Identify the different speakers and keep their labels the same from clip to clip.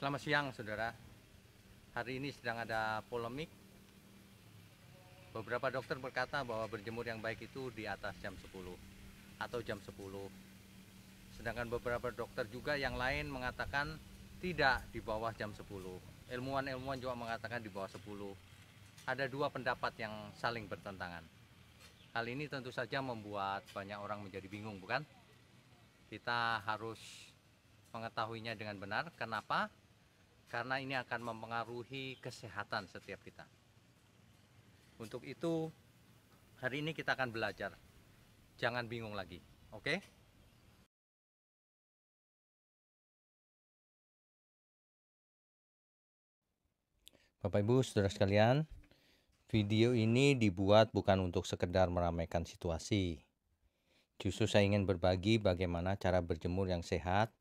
Speaker 1: Selamat siang saudara. Hari ini sedang ada polemik. Beberapa dokter berkata bahwa berjemur yang baik itu di atas jam 10 atau jam 10. Sedangkan beberapa dokter juga yang lain mengatakan tidak di bawah jam 10. Ilmuwan-ilmuwan juga mengatakan di bawah 10. Ada dua pendapat yang saling bertentangan. Hal ini tentu saja membuat banyak orang menjadi bingung, bukan? Kita harus mengetahuinya dengan benar. Kenapa? Karena ini akan mempengaruhi kesehatan setiap kita. Untuk itu, hari ini kita akan belajar. Jangan bingung lagi, oke? Bapak Ibu, saudara sekalian, video ini dibuat bukan untuk sekedar meramaikan situasi. Justru saya ingin berbagi bagaimana cara berjemur yang sehat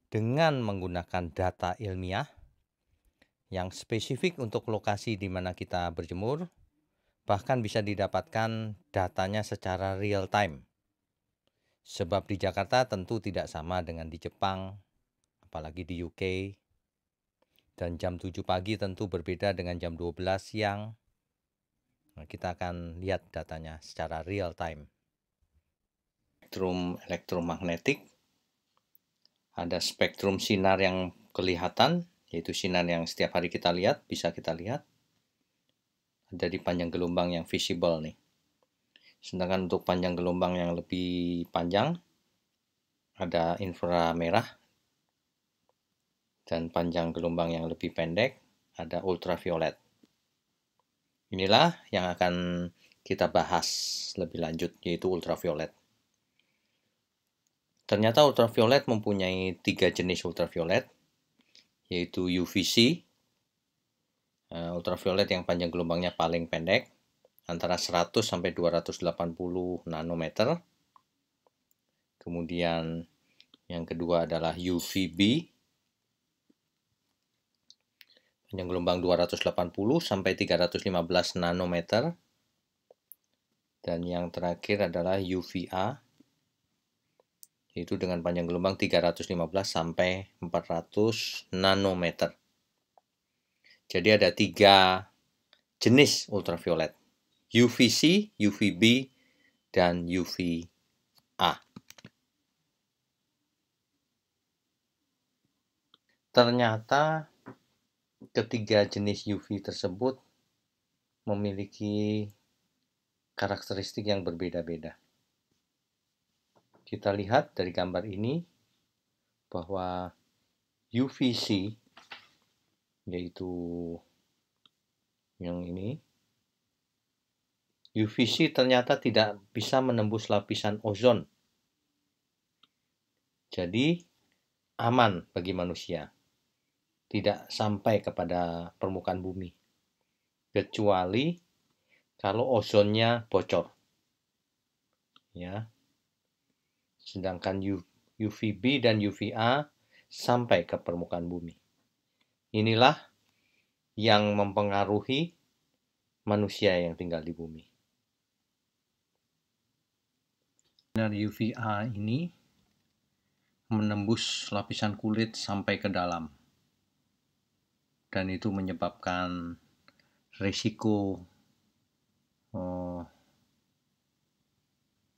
Speaker 1: dengan menggunakan data ilmiah yang spesifik untuk lokasi di mana kita berjemur, bahkan bisa didapatkan datanya secara real time. Sebab di Jakarta tentu tidak sama dengan di Jepang, apalagi di UK. Dan jam 7 pagi tentu berbeda dengan jam 12 siang. Nah, kita akan lihat datanya secara real time. Spektrum elektromagnetik, ada spektrum sinar yang kelihatan, yaitu sinar yang setiap hari kita lihat, bisa kita lihat. Ada di panjang gelombang yang visible nih. Sedangkan untuk panjang gelombang yang lebih panjang, ada inframerah. Dan panjang gelombang yang lebih pendek, ada ultraviolet. Inilah yang akan kita bahas lebih lanjut, yaitu ultraviolet. Ternyata ultraviolet mempunyai 3 jenis ultraviolet, yaitu UVC, ultraviolet yang panjang gelombangnya paling pendek, antara 100 sampai 280 nanometer. Kemudian yang kedua adalah UVB, panjang gelombang 280 sampai 315 nanometer. Dan yang terakhir adalah UVA, yaitu dengan panjang gelombang 315 sampai 400 nanometer. Jadi ada 3 jenis ultraviolet, UVC, UVB, dan UVA. Ternyata ketiga jenis UV tersebut memiliki karakteristik yang berbeda-beda. Kita lihat dari gambar ini bahwa UVC, yaitu yang ini, UVC ternyata tidak bisa menembus lapisan ozon. Jadi aman bagi manusia. Tidak sampai kepada permukaan bumi. Kecuali kalau ozonnya bocor. Ya. Sedangkan UVB dan UVA sampai ke permukaan bumi. Inilah yang mempengaruhi manusia yang tinggal di bumi. Sinar UVA ini menembus lapisan kulit sampai ke dalam. Dan itu menyebabkan risiko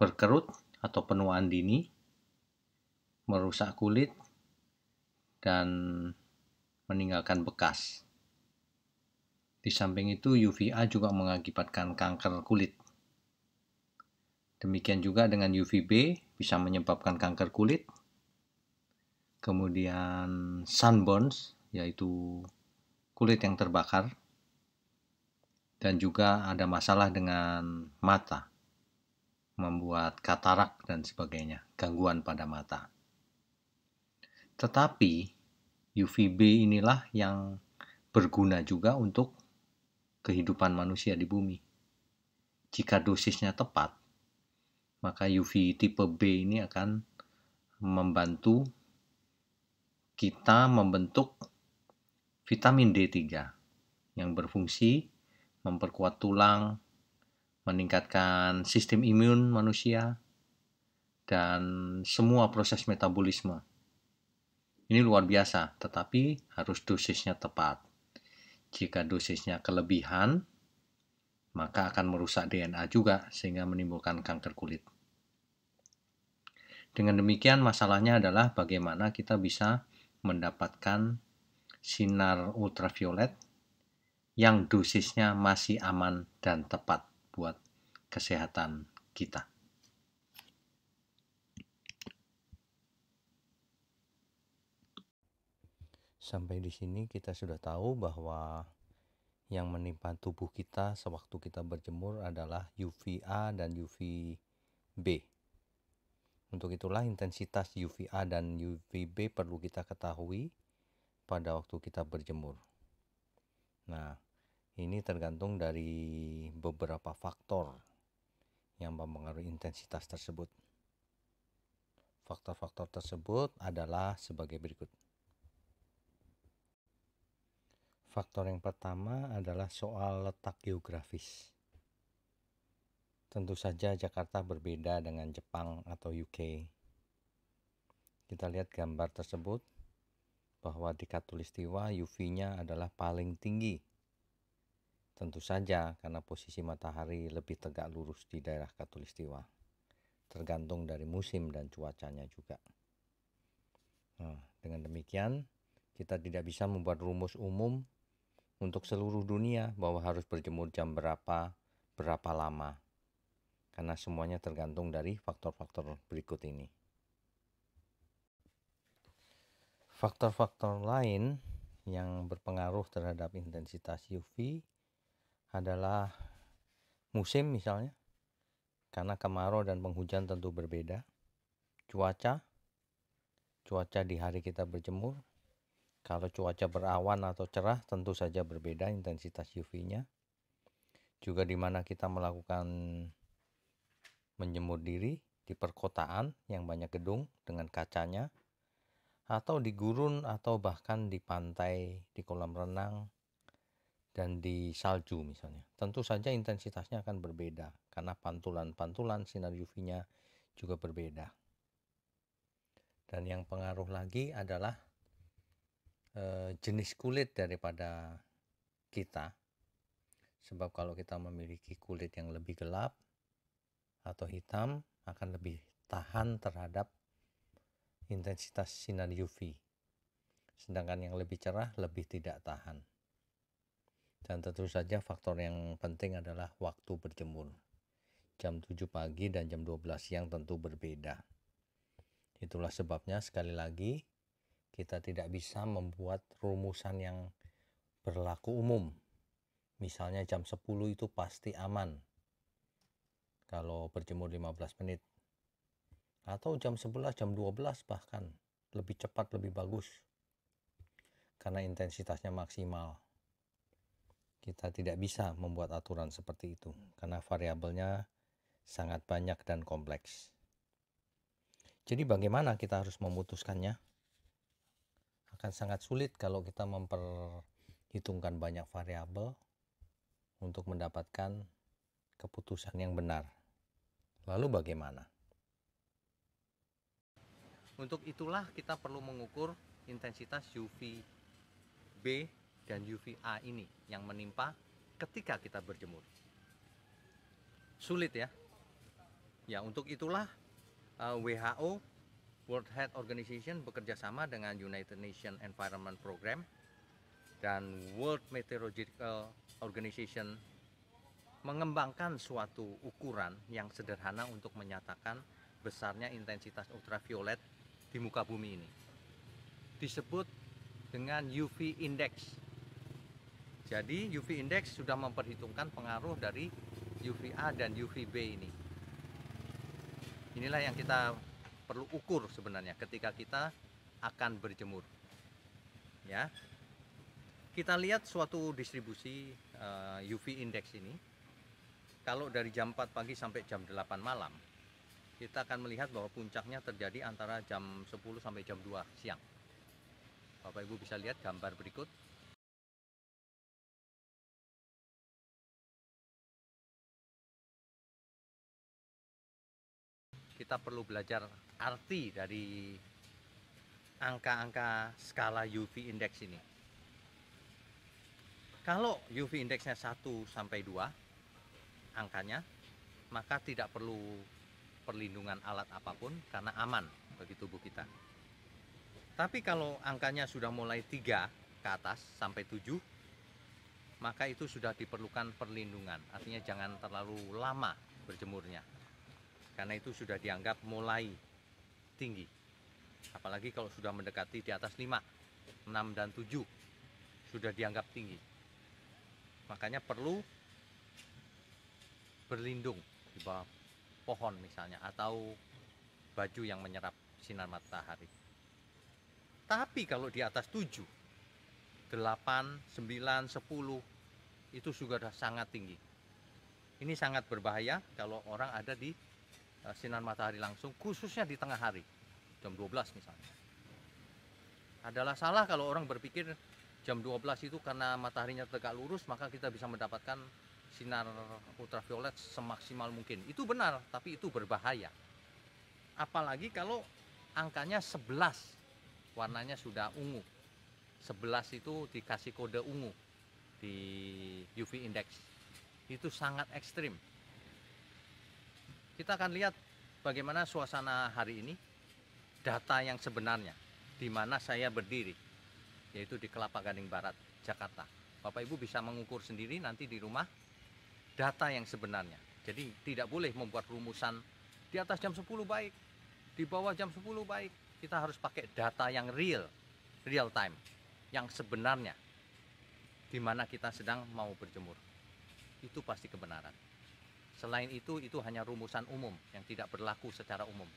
Speaker 1: berkerut atau penuaan dini, merusak kulit, dan meninggalkan bekas. Di samping itu UVA juga mengakibatkan kanker kulit. Demikian juga dengan UVB bisa menyebabkan kanker kulit. Kemudian sunburns, yaitu kulit yang terbakar. Dan juga ada masalah dengan mata, membuat katarak dan sebagainya, gangguan pada mata. Tetapi UVB inilah yang berguna juga untuk kehidupan manusia di bumi. Jika dosisnya tepat, maka UV tipe B ini akan membantu kita membentuk vitamin D3 yang berfungsi memperkuat tulang, meningkatkan sistem imun manusia, dan semua proses metabolisme. Ini luar biasa, tetapi harus dosisnya tepat. Jika dosisnya kelebihan, maka akan merusak DNA juga sehingga menimbulkan kanker kulit. Dengan demikian masalahnya adalah bagaimana kita bisa mendapatkan sinar ultraviolet yang dosisnya masih aman dan tepat buat kesehatan kita. Sampai di sini kita sudah tahu bahwa yang menimpa tubuh kita sewaktu kita berjemur adalah UVA dan UVB. Untuk itulah intensitas UVA dan UVB perlu kita ketahui pada waktu kita berjemur. Nah, ini tergantung dari beberapa faktor yang mempengaruhi intensitas tersebut. Faktor-faktor tersebut adalah sebagai berikut. Faktor yang pertama adalah soal letak geografis. Tentu saja Jakarta berbeda dengan Jepang atau UK. Kita lihat gambar tersebut bahwa di Khatulistiwa UV-nya adalah paling tinggi. Tentu saja karena posisi matahari lebih tegak lurus di daerah Khatulistiwa. Tergantung dari musim dan cuacanya juga. Nah, dengan demikian kita tidak bisa membuat rumus umum untuk seluruh dunia bahwa harus berjemur jam berapa lama. Karena semuanya tergantung dari faktor-faktor berikut ini. Faktor-faktor lain yang berpengaruh terhadap intensitas UV adalah musim misalnya, karena kemarau dan penghujan tentu berbeda. Cuaca di hari kita berjemur, kalau cuaca berawan atau cerah tentu saja berbeda intensitas UV-nya. Juga di mana kita melakukan menjemur diri, di perkotaan yang banyak gedung dengan kacanya, atau di gurun atau bahkan di pantai, di kolam renang, dan di salju misalnya. Tentu saja intensitasnya akan berbeda karena pantulan-pantulan sinar UV-nya juga berbeda. Dan yang pengaruh lagi adalah jenis kulit daripada kita. Sebab kalau kita memiliki kulit yang lebih gelap atau hitam akan lebih tahan terhadap intensitas sinar UV. Sedangkan yang lebih cerah lebih tidak tahan. Dan tentu saja faktor yang penting adalah waktu berjemur. Jam 7 pagi dan jam 12 siang tentu berbeda. Itulah sebabnya sekali lagi kita tidak bisa membuat rumusan yang berlaku umum. Misalnya jam 10 itu pasti aman kalau berjemur 15 menit. Atau jam 11, jam 12 bahkan lebih cepat, lebih bagus. Karena intensitasnya maksimal. Kita tidak bisa membuat aturan seperti itu karena variabelnya sangat banyak dan kompleks. Jadi bagaimana kita harus memutuskannya? Akan sangat sulit kalau kita memperhitungkan banyak variabel untuk mendapatkan keputusan yang benar. Lalu bagaimana? Untuk itulah kita perlu mengukur intensitas UVB dan UVA ini yang menimpa ketika kita berjemur. Sulit ya? Ya, untuk itulah WHO, World Health Organization, bekerja sama dengan United Nations Environment Program dan World Meteorological Organization mengembangkan suatu ukuran yang sederhana untuk menyatakan besarnya intensitas ultraviolet di muka bumi ini. Disebut dengan UV index. Jadi UV index sudah memperhitungkan pengaruh dari UVA dan UVB ini. Inilah yang kita perlu ukur sebenarnya ketika kita akan berjemur. Ya. Kita lihat suatu distribusi UV index ini. Kalau dari jam 4 pagi sampai jam 8 malam, kita akan melihat bahwa puncaknya terjadi antara jam 10 sampai jam 2 siang. Bapak Ibu bisa lihat gambar berikut. Kita perlu belajar arti dari angka-angka skala UV index ini. Kalau UV indeksnya 1 sampai 2 angkanya, maka tidak perlu perlindungan alat apapun karena aman bagi tubuh kita. Tapi kalau angkanya sudah mulai 3 ke atas sampai 7, maka itu sudah diperlukan perlindungan. Artinya jangan terlalu lama berjemurnya, karena itu sudah dianggap mulai tinggi. Apalagi kalau sudah mendekati di atas 5, 6 dan 7 sudah dianggap tinggi. Makanya perlu berlindung di bawah pohon misalnya, atau baju yang menyerap sinar matahari. Tapi kalau di atas 7, 8, 9, 10 itu sudah sangat tinggi. Ini sangat berbahaya kalau orang ada di sinar matahari langsung, khususnya di tengah hari, jam 12 misalnya. Adalah salah kalau orang berpikir jam 12 itu karena mataharinya tegak lurus, maka kita bisa mendapatkan sinar ultraviolet semaksimal mungkin. Itu benar, tapi itu berbahaya. Apalagi kalau angkanya 11, warnanya sudah ungu. 11 itu dikasih kode ungu di UV index. Itu sangat ekstrim. Kita akan lihat bagaimana suasana hari ini, data yang sebenarnya, di mana saya berdiri, yaitu di Kelapa Gading Barat, Jakarta. Bapak Ibu bisa mengukur sendiri nanti di rumah data yang sebenarnya. Jadi tidak boleh membuat rumusan di atas jam 10 baik, di bawah jam 10 baik. Kita harus pakai data yang real time, yang sebenarnya, di mana kita sedang mau berjemur. Itu pasti kebenaran. Selain itu hanya rumusan umum yang tidak berlaku secara umum.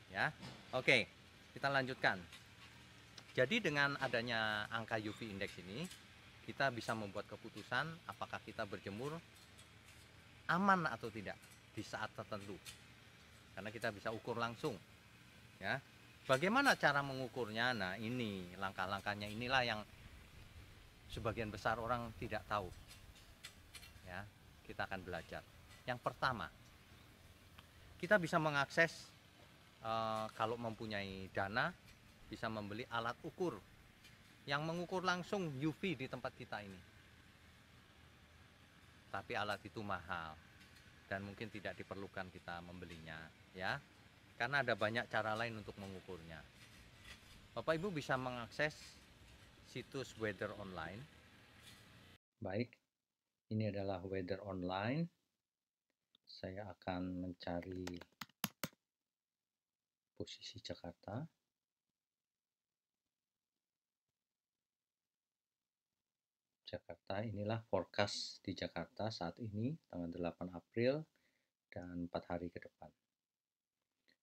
Speaker 1: Ya, oke, kita lanjutkan. Jadi dengan adanya angka UV index ini, kita bisa membuat keputusan apakah kita berjemur aman atau tidak di saat tertentu. Karena kita bisa ukur langsung. Ya, bagaimana cara mengukurnya? Nah, ini langkah-langkahnya inilah yang sebagian besar orang tidak tahu. Ya, kita akan belajar. Yang pertama, kita bisa mengakses kalau mempunyai dana, bisa membeli alat ukur yang mengukur langsung UV di tempat kita ini. Tapi alat itu mahal dan mungkin tidak diperlukan kita membelinya, ya. Karena ada banyak cara lain untuk mengukurnya. Bapak Ibu bisa mengakses situs weather online. Baik, ini adalah weather online. Saya akan mencari posisi Jakarta. Jakarta, inilah forecast di Jakarta saat ini, tanggal 8 April dan 4 hari ke depan.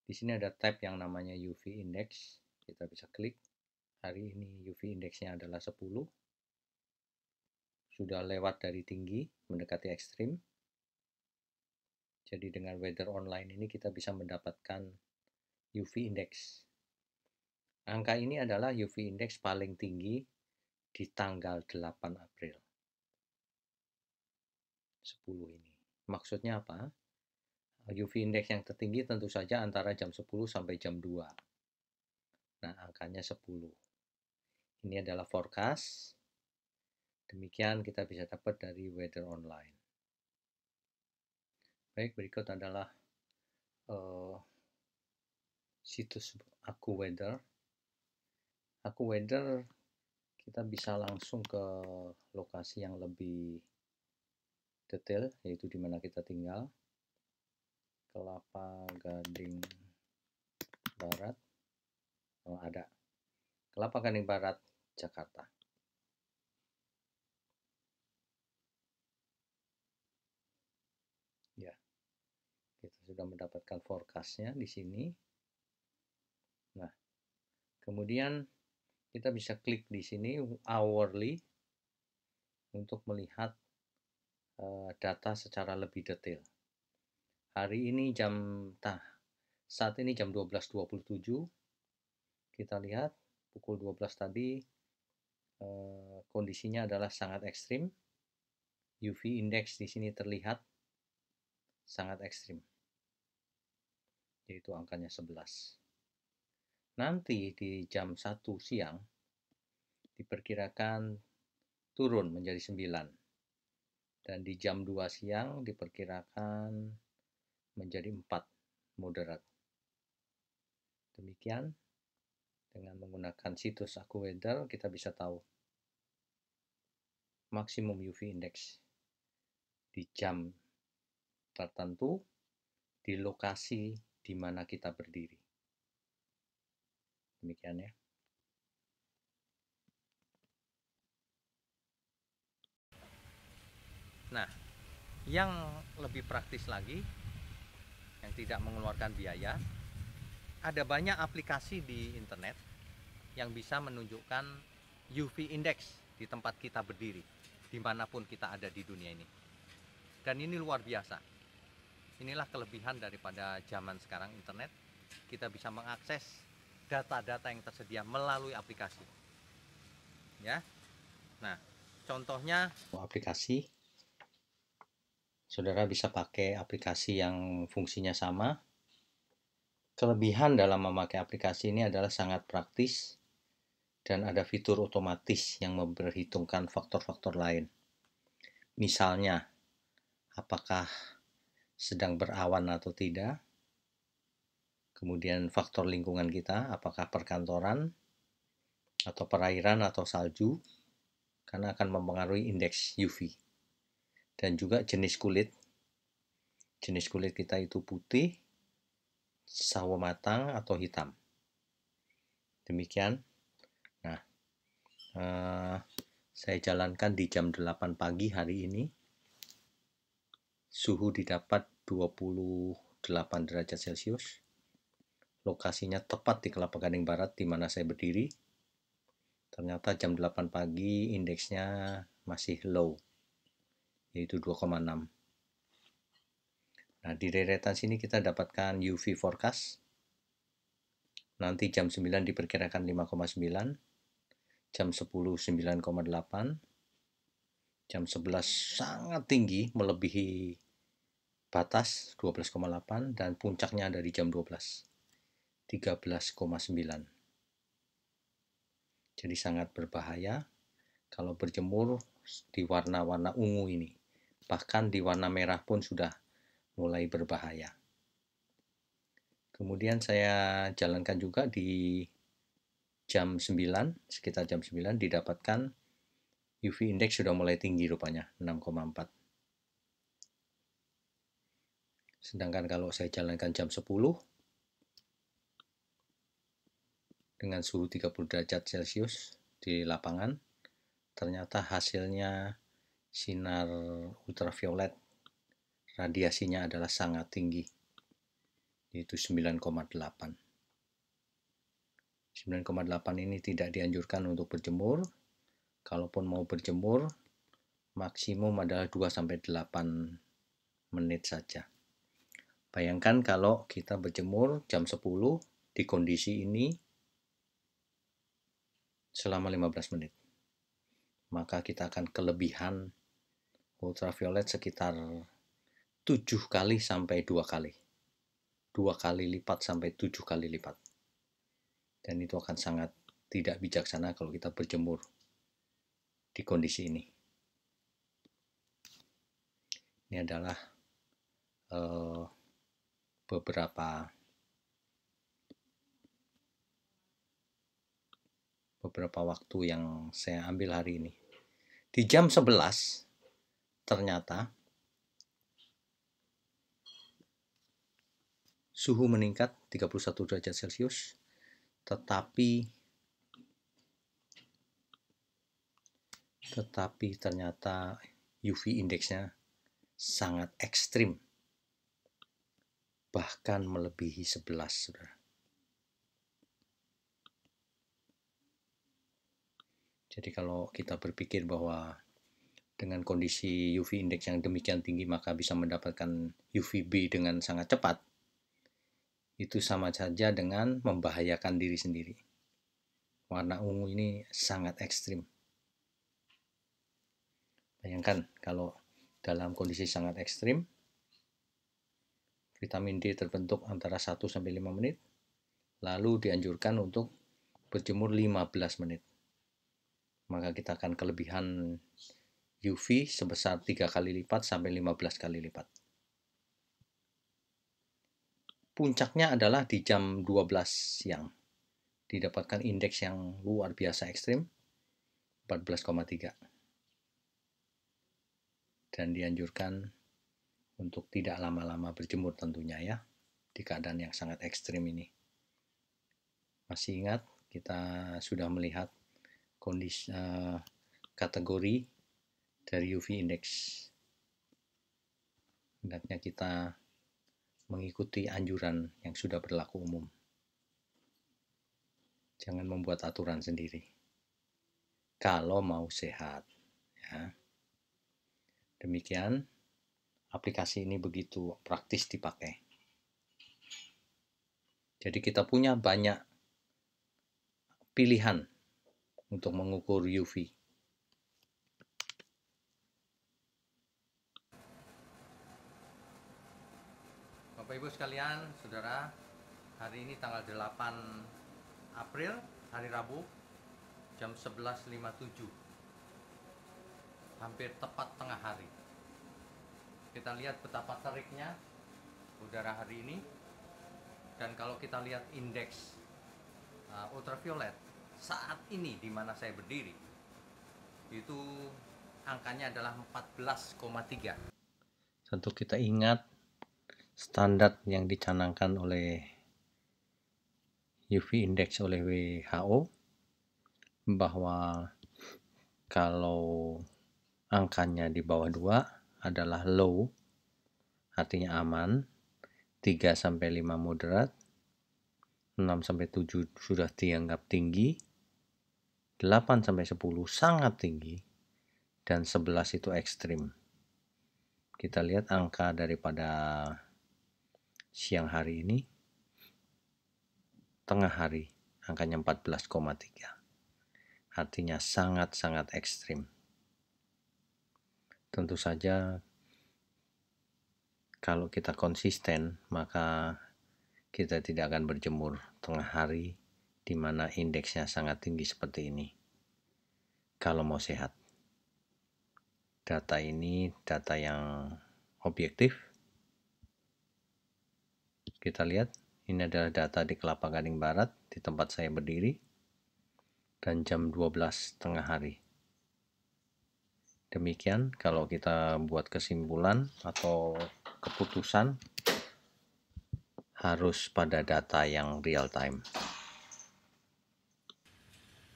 Speaker 1: Di sini ada tab yang namanya UV index. Kita bisa klik. Hari ini UV indexnya adalah 10. Sudah lewat dari tinggi, mendekati ekstrim. Jadi dengan weather online ini kita bisa mendapatkan UV index. Angka ini adalah UV index paling tinggi di tanggal 8 April. 10 ini. Maksudnya apa? UV index yang tertinggi tentu saja antara jam 10 sampai jam 2. Nah, angkanya 10. Ini adalah forecast. Demikian kita bisa dapat dari weather online. Baik, berikut adalah situs Aku Weather. Aku Weather kita bisa langsung ke lokasi yang lebih detail, yaitu di mana kita tinggal. Kelapa Gading Barat. Oh, ada. Kelapa Gading Barat, Jakarta. Ya. Kita sudah mendapatkan forecast-nya di sini. Nah, kemudian kita bisa klik di sini hourly untuk melihat data secara lebih detail. Hari ini saat ini jam 12.27. Kita lihat pukul 12 tadi kondisinya adalah sangat ekstrim. UV index di sini terlihat sangat ekstrim, yaitu angkanya 11. Nanti di jam 1 siang diperkirakan turun menjadi 9. Dan di jam 2 siang diperkirakan menjadi 4, moderat. Demikian, dengan menggunakan situs AccuWeather kita bisa tahu maksimum UV index di jam tertentu di lokasi di mana kita berdiri. Demikian ya. Nah, yang lebih praktis lagi, yang tidak mengeluarkan biaya, ada banyak aplikasi di internet yang bisa menunjukkan UV index di tempat kita berdiri, dimanapun kita ada di dunia ini. Dan ini luar biasa. Inilah kelebihan daripada zaman sekarang internet. Kita bisa mengakses data-data yang tersedia melalui aplikasi. Ya. Nah, contohnya aplikasi. Saudara bisa pakai aplikasi yang fungsinya sama. Kelebihan dalam memakai aplikasi ini adalah sangat praktis dan ada fitur otomatis yang memperhitungkan faktor-faktor lain. Misalnya, apakah sedang berawan atau tidak, kemudian faktor lingkungan kita, apakah perkantoran, atau perairan, atau salju, karena akan mempengaruhi indeks UV. Dan juga jenis kulit kita itu putih, sawo matang, atau hitam. Demikian. Nah, saya jalankan di jam 8 pagi hari ini. Suhu didapat 28 derajat Celcius. Lokasinya tepat di Kelapa Gading Barat di mana saya berdiri. Ternyata jam 8 pagi indeksnya masih low, yaitu 2,6. Nah, di deretan sini kita dapatkan UV forecast. Nanti jam 9 diperkirakan 5,9, jam 10 9,8, jam 11 sangat tinggi melebihi batas 12,8 dan puncaknya ada di jam 12 13,9. Jadi sangat berbahaya kalau berjemur di warna-warna ungu ini. Bahkan di warna merah pun sudah mulai berbahaya. Kemudian saya jalankan juga di jam 9, sekitar jam 9 didapatkan UV index sudah mulai tinggi rupanya, 6,4. Sedangkan kalau saya jalankan jam 10 dengan suhu 30 derajat Celcius di lapangan, ternyata hasilnya sinar ultraviolet radiasinya adalah sangat tinggi, yaitu 9,8. 9,8 ini tidak dianjurkan untuk berjemur. Kalaupun mau berjemur, maksimum adalah 2-8 menit saja. Bayangkan kalau kita berjemur jam 10 di kondisi ini selama 15 menit. Maka kita akan kelebihan ultraviolet sekitar 7 kali sampai 2 kali. 2 kali lipat sampai 7 kali lipat. Dan itu akan sangat tidak bijaksana kalau kita berjemur di kondisi ini. Ini adalah beberapa waktu yang saya ambil hari ini. Di jam 11 ternyata suhu meningkat 31 derajat Celcius, tetapi ternyata UV indeksnya sangat ekstrim, bahkan melebihi 11, saudara. Jadi kalau kita berpikir bahwa dengan kondisi UV index yang demikian tinggi maka bisa mendapatkan UVB dengan sangat cepat, itu sama saja dengan membahayakan diri sendiri. Warna ungu ini sangat ekstrim. Bayangkan kalau dalam kondisi sangat ekstrim, vitamin D terbentuk antara 1-5 menit, lalu dianjurkan untuk berjemur 15 menit. Maka kita akan kelebihan UV sebesar 3 kali lipat sampai 15 kali lipat. Puncaknya adalah di jam 12 siang. Didapatkan indeks yang luar biasa ekstrim, 14,3. Dan dianjurkan untuk tidak lama-lama berjemur tentunya ya, di keadaan yang sangat ekstrim ini. Masih ingat kita sudah melihat kondisi kategori dari UV index. Hendaknya kita mengikuti anjuran yang sudah berlaku umum. Jangan membuat aturan sendiri. Kalau mau sehat, ya. Demikian, aplikasi ini begitu praktis dipakai. Jadi kita punya banyak pilihan untuk mengukur UV. Bapak Ibu sekalian, Saudara, hari ini tanggal 8 April, hari Rabu, jam 11.57. Hampir tepat tengah hari. Kita lihat betapa teriknya udara hari ini. Dan kalau kita lihat indeks ultraviolet saat ini di mana saya berdiri, itu angkanya adalah 14,3. Tentu kita ingat standar yang dicanangkan oleh UV index oleh WHO, bahwa kalau angkanya di bawah 2 adalah low, artinya aman, 3-5 moderat, 6-7 sudah dianggap tinggi, 8-10 sangat tinggi, dan 11 itu ekstrim. Kita lihat angka daripada siang hari ini, tengah hari, angkanya 14,3. Artinya sangat-sangat ekstrim. Tentu saja kalau kita konsisten, maka kita tidak akan berjemur tengah hari di mana indeksnya sangat tinggi seperti ini. Kalau mau sehat. Data ini data yang objektif. Kita lihat, ini adalah data di Kelapa Gading Barat, di tempat saya berdiri, dan jam 12 tengah hari. Demikian, kalau kita buat kesimpulan atau keputusan, harus pada data yang real time.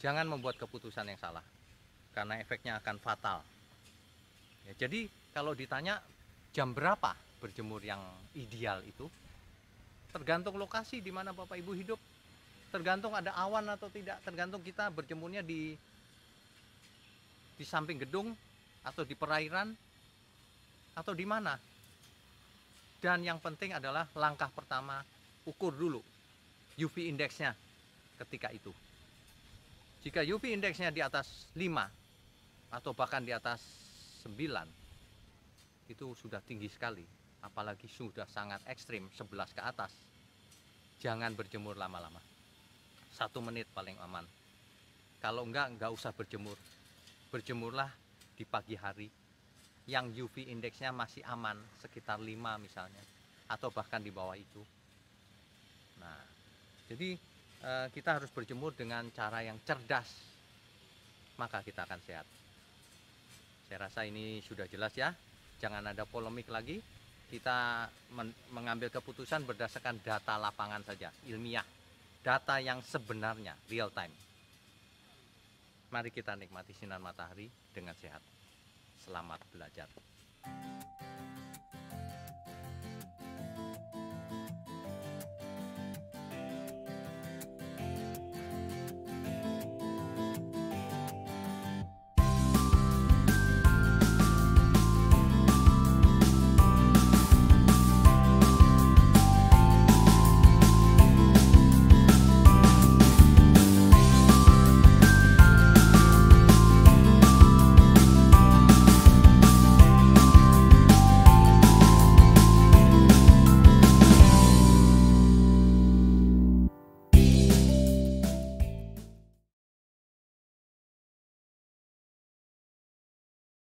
Speaker 1: Jangan membuat keputusan yang salah, karena efeknya akan fatal. Ya, jadi kalau ditanya jam berapa berjemur yang ideal itu, tergantung lokasi di mana Bapak Ibu hidup, tergantung ada awan atau tidak, tergantung kita berjemurnya di samping gedung atau di perairan atau di mana. Dan yang penting adalah langkah pertama, ukur dulu UV indeksnya ketika itu. Jika UV indeksnya di atas 5 atau bahkan di atas 9, itu sudah tinggi sekali. Apalagi sudah sangat ekstrim, 11 ke atas. Jangan berjemur lama-lama. 1 menit paling aman. Kalau enggak usah berjemur. Berjemurlah di pagi hari yang UV indeksnya masih aman, sekitar 5 misalnya, atau bahkan di bawah itu. Nah, jadi kita harus berjemur dengan cara yang cerdas, maka kita akan sehat. Saya rasa ini sudah jelas ya, jangan ada polemik lagi. Kita mengambil keputusan berdasarkan data lapangan saja, ilmiah, data yang sebenarnya, real time. Mari kita nikmati sinar matahari dengan sehat. Selamat belajar.